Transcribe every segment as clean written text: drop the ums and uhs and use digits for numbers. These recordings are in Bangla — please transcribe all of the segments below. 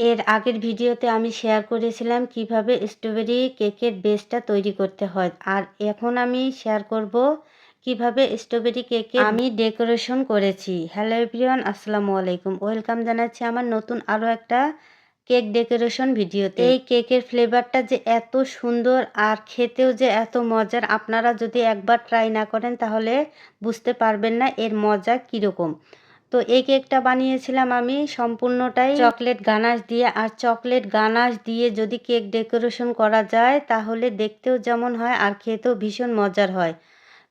এর আগের ভিডিওতে আমি শেয়ার করেছিলাম কিভাবে স্ট্রবেরি কেকের বেসটা তৈরি করতে হয়, আর এখন আমি শেয়ার করব কিভাবে স্ট্রবেরি কেকে আমি ডেকোরেশন করেছি। হ্যালো এভরিওয়ান, আসসালামু আলাইকুম। ওয়েলকাম জানাচ্ছি আমার নতুন আরও একটা কেক ডেকোরেশন ভিডিওতে। এই কেকের ফ্লেভারটা যে এত সুন্দর আর খেতেও যে এত মজার, আপনারা যদি একবার ট্রাই না করেন তাহলে বুঝতে পারবেন না এর মজা কীরকম। তো এই কেকটা বানিয়েছিলাম আমি সম্পূর্ণটাই চকলেট গানাশ দিয়ে। আর চকলেট গানাশ দিয়ে যদি কেক ডেকোরেশন করা যায় তাহলে দেখতেও যেমন হয় আর খেতেও ভীষণ মজার হয়।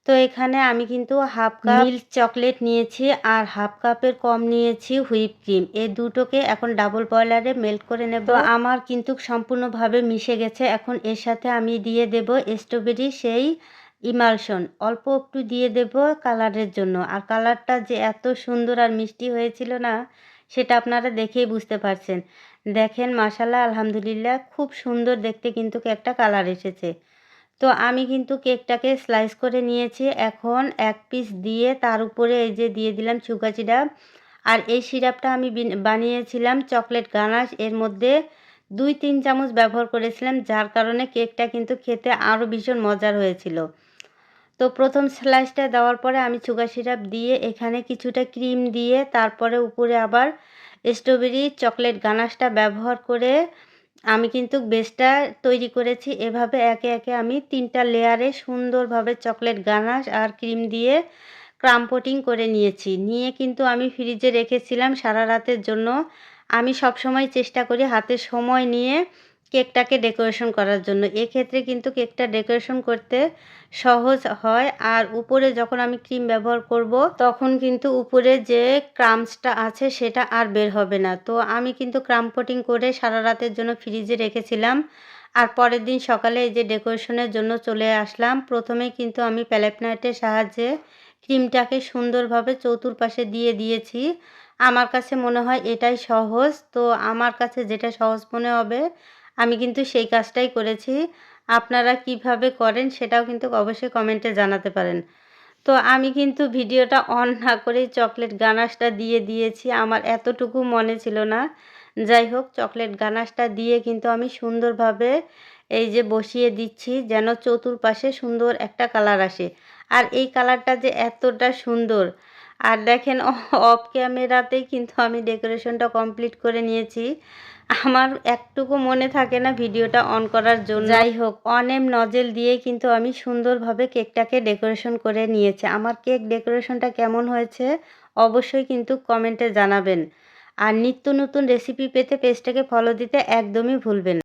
তো এখানে আমি কিন্তু হাফ কাপ মিল্ক চকলেট নিয়েছি আর হাফ কাপের কম নিয়েছি হুইপ ক্রিম। এই দুটোকে এখন ডাবল বয়লারে মেল্ট করে নেব। তো আমার কিন্তু সম্পূর্ণভাবে মিশে গেছে। এখন এর সাথে আমি দিয়ে দেব স্ট্রবেরি সেই ইমালশন, অল্প একটু দিয়ে দেব কালারের জন্য। আর কালারটা যে এত সুন্দর আর মিষ্টি হয়েছিল না, সেটা আপনারা দেখেই বুঝতে পারছেন। দেখেন মাশাআল্লাহ, আলহামদুলিল্লাহ, খুব সুন্দর দেখতে কিন্তু একটা কালার এসেছে। তো আমি কিন্তু কেকটাকে স্লাইস করে নিয়েছি। এখন এক পিস দিয়ে তার উপরে এই যে দিয়ে দিলাম সুগার সিরাপ। আর এই সিরাপটা আমি বানিয়েছিলাম চকলেট গানাশ, এর মধ্যে 2-3 চামচ ব্যবহার করেছিলাম, যার কারণে কেকটা কিন্তু খেতে আরও ভীষণ মজার হয়েছিল। তো প্রথম স্লাইসটা দেওয়ার পরে আমি সুগার সিরাপ দিয়ে এখানে কিছুটা ক্রিম দিয়ে তারপরে উপরে আবার স্ট্রবেরি চকলেট গানাশটা ব্যবহার করে আমি কিন্তু বেসটা তৈরি করেছি। এভাবে একে একে আমি 3টা লেয়ারে সুন্দরভাবে চকলেট গানাশ আর ক্রিম দিয়ে ক্রাম্পটিং করে নিয়ে কিন্তু আমি ফ্রিজে রেখেছিলাম সারা রাতের জন্য। আমি সবসময় চেষ্টা করি হাতে সময় নিয়ে কেকটাকে ডেকোরেশন করার জন্য। এক্ষেত্রে কিন্তু কেকটা ডেকোরেশন করতে সহজ হয়। আর উপরে যখন আমি ক্রিম ব্যবহার করব তখন কিন্তু উপরে যে ক্রাম্বসটা আছে সেটা আর বের হবে না। তো আমি কিন্তু ক্রাম্ব কোটিং করে সারা রাতের জন্য ফ্রিজে রেখেছিলাম। আর পরের দিন সকালে এই যে ডেকোরেশনের জন্য চলে আসলাম। প্রথমেই কিন্তু আমি প্যালেট নাইফের সাহায্যে ক্রিমটাকে সুন্দরভাবে চতুর্পাশে দিয়ে দিয়েছি। আমার কাছে মনে হয় এটাই সহজ। তো আমার কাছে যেটা সহজ মনে হবে আমি কিন্তু সেই কাজটাই করেছি। আপনারা কিভাবে করেন সেটাও কিন্তু অবশ্যই কমেন্টে জানাতে পারেন। তো আমি কিন্তু ভিডিওটা অন না করেই চকলেট গানাশটা দিয়ে দিয়েছি। আমার এতটুকু মনে ছিল না। যাই হোক, চকলেট গানাশটা দিয়ে কিন্তু আমি সুন্দরভাবে এই যে বসিয়ে দিচ্ছি যেন চতুর্পাশে সুন্দর একটা কালার আসে। আর এই কালারটা যে এতটা সুন্দর, আর দেখেন অফ ক্যামেরাতেই কিন্তু আমি ডেকোরেশনটা কমপ্লিট করে নিয়েছি। আমার একটুকু মনে থাকে না ভিডিওটা অন করার জন্য। যাই হোক, অনেম নজেল দিয়ে কিন্তু আমি সুন্দরভাবে কেকটাকে ডেকোরেশন করে নিয়েছি। আমার কেক ডেকোরেশনটা কেমন হয়েছে অবশ্যই কিন্তু কমেন্টে জানাবেন। আর নিত্য নতুন রেসিপি পেতে পেজটাকে ফলো দিতে একদমই ভুলবেন না।